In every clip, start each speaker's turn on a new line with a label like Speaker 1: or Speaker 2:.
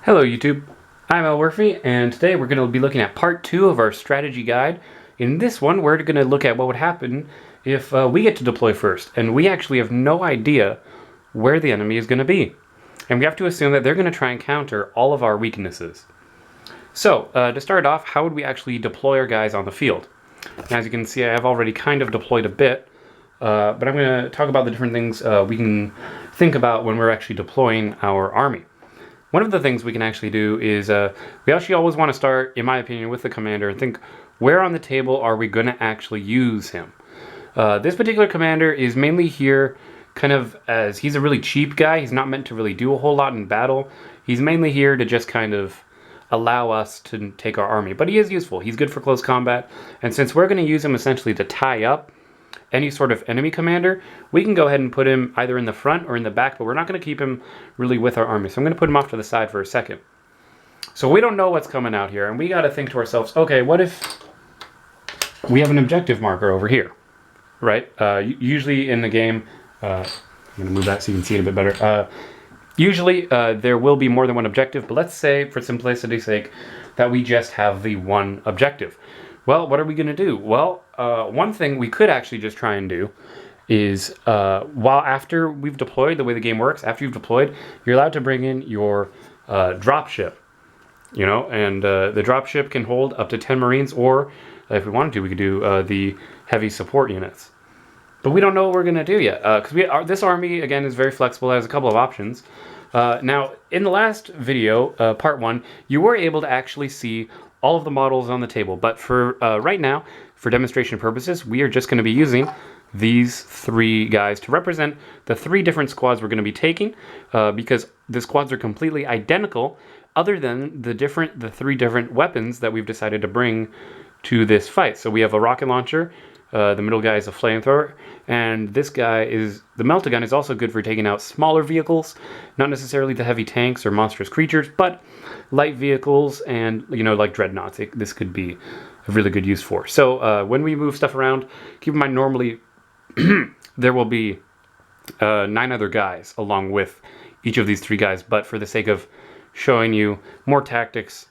Speaker 1: Hello YouTube, I'm Elwirfy, and today we're going to be looking at part 2 of our strategy guide. In this one, we're going to look at what would happen if we get to deploy first, and we actually have no idea where the enemy is going to be. And we have to assume that they're going to try and counter all of our weaknesses. So, to start off, how would we actually deploy our guys on the field? And as you can see, I have already kind of deployed a bit, but I'm going to talk about the different things we can think about when we're actually deploying our army. One of the things we can actually do is we actually always want to start, in my opinion, with the commander and think, where on the table are we going to actually use him? This particular commander is mainly here kind of as he's a really cheap guy. He's not meant to really do a whole lot in battle. He's mainly here to just kind of allow us to take our army. But he is useful. He's good for close combat. And since we're going to use him essentially to tie up any sort of enemy commander, we can go ahead and put him either in the front or in the back, but we're not going to keep him really with our army. So I'm going to put him off to the side for a second. So we don't know what's coming out here, and we got to think to ourselves, okay, what if we have an objective marker over here, right? Usually in the game, I'm going to move that so you can see it a bit better. Usually there will be more than one objective, but let's say, for simplicity's sake, that we just have the one objective. Well, what are we going to do? Well, one thing we could actually just try and do is, after we've deployed, the way the game works, after you've deployed, you're allowed to bring in your dropship, you know, and the dropship can hold up to 10 Marines, or if we wanted to, we could do the heavy support units. But we don't know what we're going to do yet, because this army, again, is very flexible. It has a couple of options. Now, in the last video, part 1, you were able to actually see all of the models on the table, but for right now, for demonstration purposes, we are just going to be using these three guys to represent the three different squads we're going to be taking, because the squads are completely identical, other than the three different weapons that we've decided to bring to this fight. So we have a rocket launcher, the middle guy is a flamethrower, and this guy is the melta gun is also good for taking out smaller vehicles, not necessarily the heavy tanks or monstrous creatures, but light vehicles and, you know, like dreadnoughts. This could be a really good use for. So when we move stuff around, keep in mind normally there will be 9 other guys along with each of these 3 guys, but for the sake of showing you more tactics,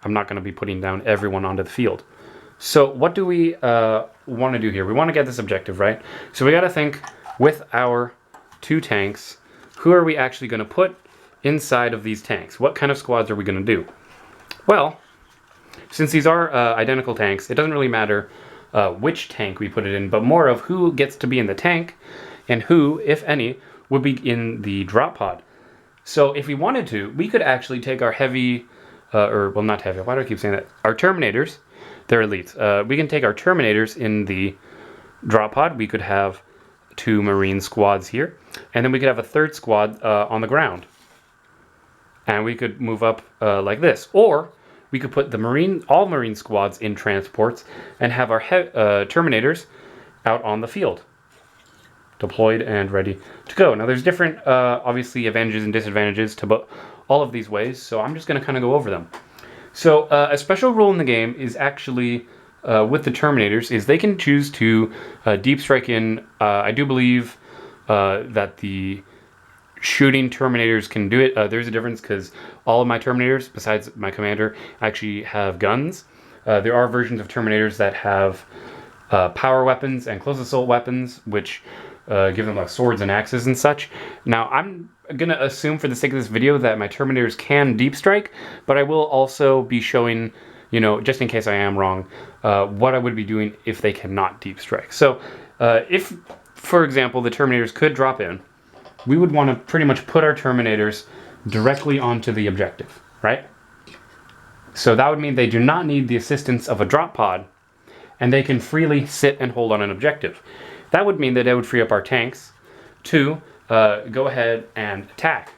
Speaker 1: I'm not going to be putting down everyone onto the field. So what do we want to do here? We want to get this objective, right? So we got to think, with our 2 tanks, who are we actually going to put inside of these tanks? What kind of squads are we going to do? Well, since these are identical tanks, it doesn't really matter which tank we put it in, but more of who gets to be in the tank and who, if any, would be in the drop pod. So if we wanted to, we could actually take our heavy, not heavy, why do I keep saying that? Our Terminators. They're elites. We can take our Terminators in the drop pod. We could have 2 Marine squads here, and then we could have a 3rd squad on the ground. And we could move up like this. Or we could put all Marine squads in transports and have our Terminators out on the field, deployed and ready to go. Now there's different, obviously, advantages and disadvantages to all of these ways, so I'm just going to kind of go over them. So a special rule in the game is actually, with the Terminators, is they can choose to deep strike in, I do believe that the shooting Terminators can do it. There's a difference because all of my Terminators, besides my commander, actually have guns. There are versions of Terminators that have power weapons and close assault weapons, which give them like swords and axes and such. Now, I'm going to assume for the sake of this video that my Terminators can deep strike, but I will also be showing, you know, just in case I am wrong, what I would be doing if they cannot deep strike. So if, for example, the Terminators could drop in, we would want to pretty much put our Terminators directly onto the objective, right? So that would mean they do not need the assistance of a drop pod, and they can freely sit and hold on an objective. That would mean that it would free up our tanks to go ahead and attack.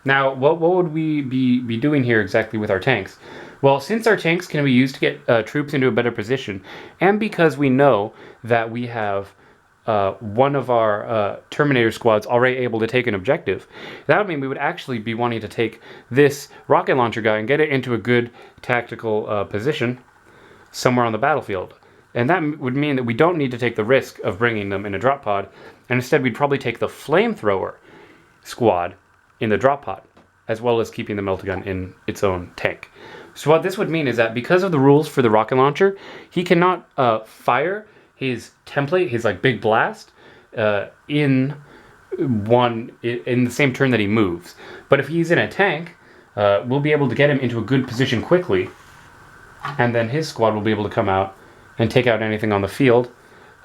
Speaker 1: Now, what would we be doing here exactly with our tanks? Well, since our tanks can be used to get troops into a better position, and because we know that we have one of our Terminator squads already able to take an objective, that would mean we would actually be wanting to take this rocket launcher guy and get it into a good tactical position somewhere on the battlefield. And that would mean that we don't need to take the risk of bringing them in a drop pod, and instead we'd probably take the flamethrower squad in the drop pod. as well as keeping the meltagun in its own tank. So what this would mean is that because of the rules for the rocket launcher, he cannot fire his template, his like big blast, in the same turn that he moves. But if he's in a tank, we'll be able to get him into a good position quickly, and then his squad will be able to come out and take out anything on the field.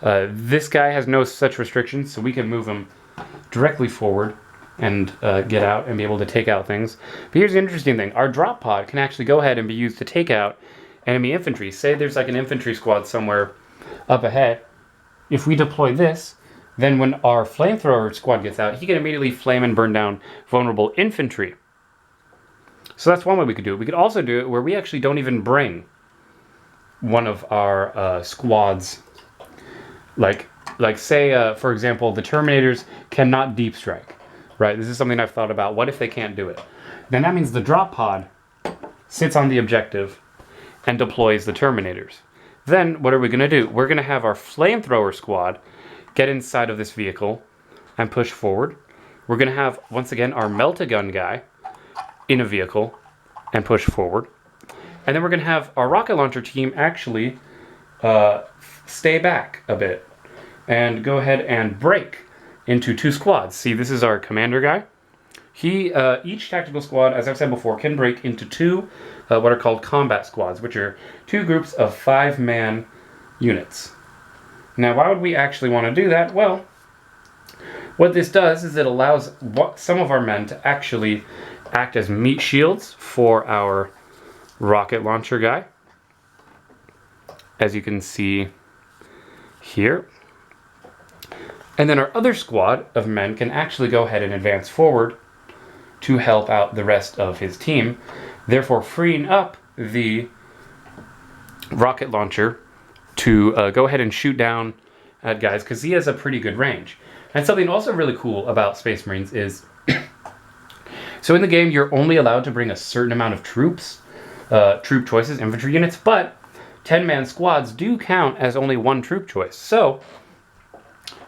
Speaker 1: This guy has no such restrictions, so we can move him directly forward and get out and be able to take out things. But here's the interesting thing. Our drop pod can actually go ahead and be used to take out enemy infantry. Say there's like an infantry squad somewhere up ahead. If we deploy this, then when our flamethrower squad gets out, he can immediately flame and burn down vulnerable infantry. So that's one way we could do it. We could also do it where we actually don't even bring one of our squads. Like say, for example, the Terminators cannot deep strike. Right? This is something I've thought about. What if they can't do it? Then that means the drop pod sits on the objective and deploys the Terminators. Then what are we going to do? We're going to have our flamethrower squad get inside of this vehicle and push forward. We're going to have, once again, our meltagun guy in a vehicle and push forward. And then we're going to have our rocket launcher team actually stay back a bit and go ahead and break into two squads. See, this is our commander guy. Each tactical squad, as I've said before, can break into two what are called combat squads, which are two groups of 5-man units. Now, why would we actually want to do that? Well, what this does is it allows some of our men to actually act as meat shields for our rocket launcher guy, as you can see here. And then our other squad of men can actually go ahead and advance forward to help out the rest of his team, therefore freeing up the rocket launcher to go ahead and shoot down at guys, because he has a pretty good range. And something also really cool about Space Marines is, so in the game you're only allowed to bring a certain amount of troops, troop choices, infantry units, but 10-man squads do count as only one troop choice. So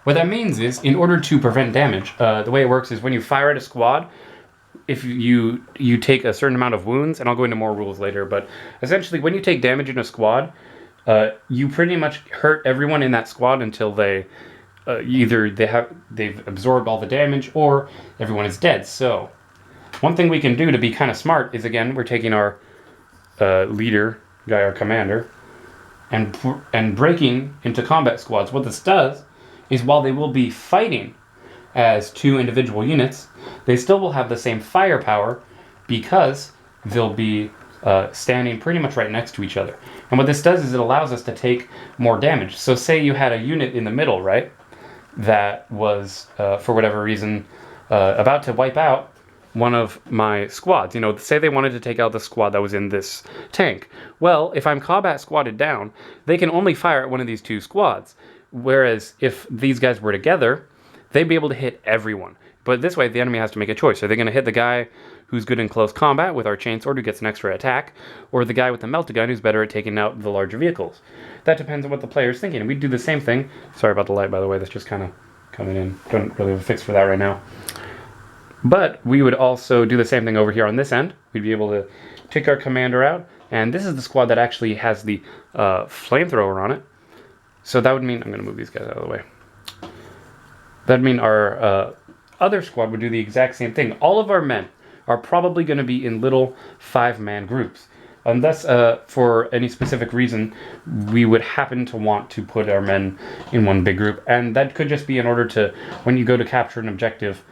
Speaker 1: what that means is, in order to prevent damage, the way it works is when you fire at a squad, if you take a certain amount of wounds, and I'll go into more rules later, but essentially when you take damage in a squad, you pretty much hurt everyone in that squad until they've absorbed all the damage, or everyone is dead. So one thing we can do to be kind of smart is, again, we're taking our leader guy, our commander, and breaking into combat squads. What this does is, while they will be fighting as two individual units, they still will have the same firepower because they'll be standing pretty much right next to each other. And what this does is it allows us to take more damage. So say you had a unit in the middle, right, that was, for whatever reason, about to wipe out one of my squads. You know, say they wanted to take out the squad that was in this tank. Well, if I'm combat squatted down, they can only fire at one of these two squads. Whereas if these guys were together, they'd be able to hit everyone. But this way, the enemy has to make a choice. Are they going to hit the guy who's good in close combat with our chainsword, who gets an extra attack, or the guy with the meltagun who's better at taking out the larger vehicles? That depends on what the player's thinking. And we do the same thing. Sorry about the light, by the way. That's just kind of coming in. Don't really have a fix for that right now. But we would also do the same thing over here on this end. We'd be able to take our commander out. And this is the squad that actually has the flamethrower on it. So that would mean, I'm going to move these guys out of the way. That'd mean our other squad would do the exact same thing. All of our men are probably going to be in little 5-man groups. Unless, for any specific reason, we would happen to want to put our men in one big group. And that could just be in order to, when you go to capture an objective,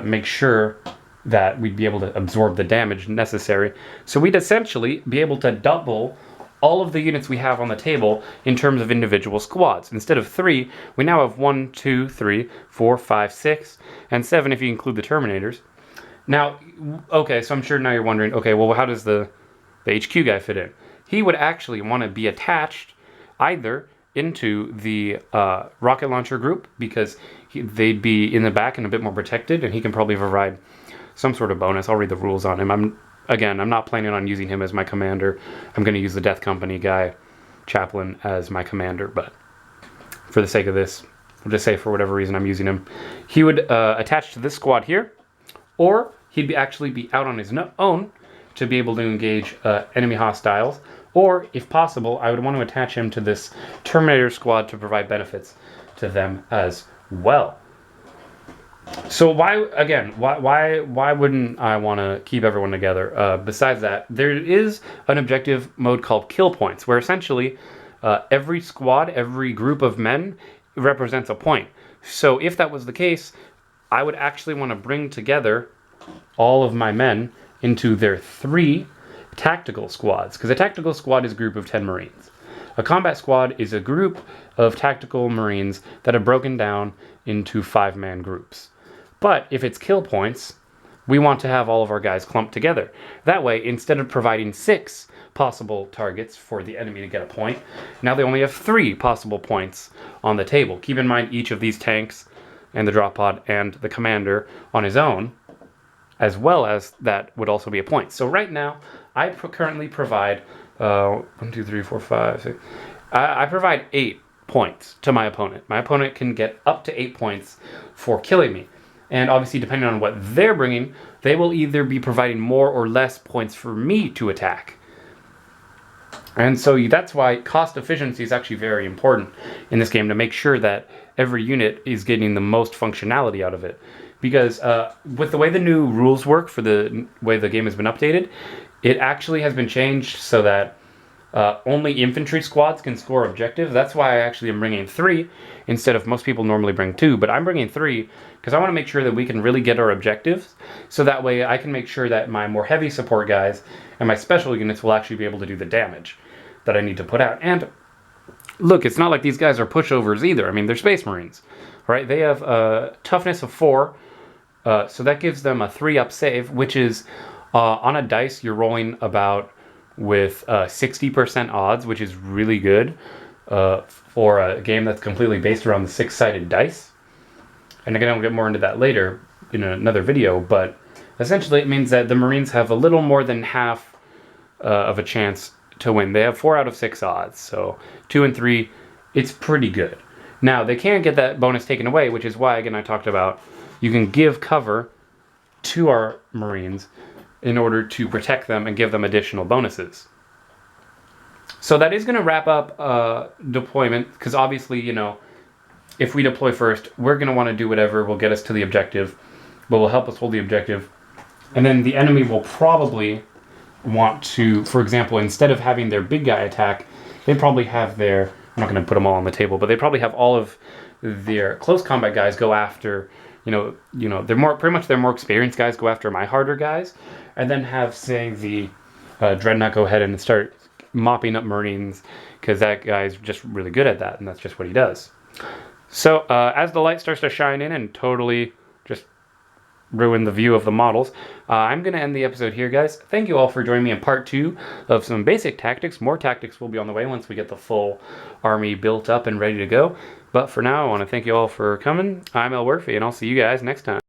Speaker 1: make sure that we'd be able to absorb the damage necessary. So we'd essentially be able to double all of the units we have on the table in terms of individual squads. Instead of 3, we now have 1, 2, 3, 4, 5, 6, and 7 if you include the Terminators. Now, okay, so I'm sure now you're wondering, okay, well, how does the HQ guy fit in? He would actually want to be attached either into the rocket launcher group, because they'd be in the back and a bit more protected, and he can probably provide some sort of bonus. I'll read the rules on him. I'm not planning on using him as my commander. I'm going to use the Death Company guy, Chaplain, as my commander, but for the sake of this, we'll just say for whatever reason I'm using him. He would attach to this squad here, or he'd actually be out on his own to be able to engage enemy hostiles. Or, if possible, I would want to attach him to this Terminator squad to provide benefits to them as well. So why wouldn't I want to keep everyone together? Besides that, there is an objective mode called kill points, where essentially every squad, every group of men represents a point. So if that was the case, I would actually want to bring together all of my men into their 3 tactical squads, because a tactical squad is a group of 10 Marines. A combat squad is a group of tactical Marines that are broken down into 5-man groups. But if it's kill points, we want to have all of our guys clumped together. That way, instead of providing 6 possible targets for the enemy to get a point, now they only have 3 possible points on the table. Keep in mind each of these tanks and the drop pod and the commander on his own, as well as that would also be a point. So right now, I currently provide 1, 2, 3, 4, 5, 6. I provide 8 points to my opponent. My opponent can get up to 8 points for killing me. And obviously, depending on what they're bringing, they will either be providing more or less points for me to attack. And so that's why cost efficiency is actually very important in this game, to make sure that every unit is getting the most functionality out of it. Because with the way the new rules work for the way the game has been updated, it actually has been changed so that only infantry squads can score objectives. That's why I actually am bringing 3 instead of most people normally bring 2. But I'm bringing 3 because I want to make sure that we can really get our objectives. So that way I can make sure that my more heavy support guys and my special units will actually be able to do the damage that I need to put out. And look, it's not like these guys are pushovers either. I mean, they're Space Marines, right? They have a toughness of 4. So that gives them a 3-up save, which is on a dice you're rolling about with 60% odds, which is really good for a game that's completely based around the 6-sided dice. And again, I'll get more into that later in another video, but essentially it means that the Marines have a little more than half of a chance to win. They have 4 out of 6 odds, so 2 and 3, it's pretty good. Now, they can get that bonus taken away, which is why, again, I talked about you can give cover to our Marines in order to protect them and give them additional bonuses. So that is going to wrap up deployment, because obviously, you know, if we deploy first, we're going to want to do whatever will get us to the objective, but will help us hold the objective. And then the enemy will probably want to, for example, instead of having their big guy attack, they probably have their, I'm not going to put them all on the table, but they probably have all of their close combat guys go after, you know, they're more, pretty much their more experienced guys go after my harder guys, and then have, say, the Dreadnought go ahead and start mopping up Marines, because that guy's just really good at that, and that's just what he does. So as the light starts to shine in and totally just ruin the view of the models, I'm going to end the episode here, guys. Thank you all for joining me in part 2 of some basic tactics. More tactics will be on the way once we get the full army built up and ready to go. But for now, I want to thank you all for coming. I'm Elwirfy, and I'll see you guys next time.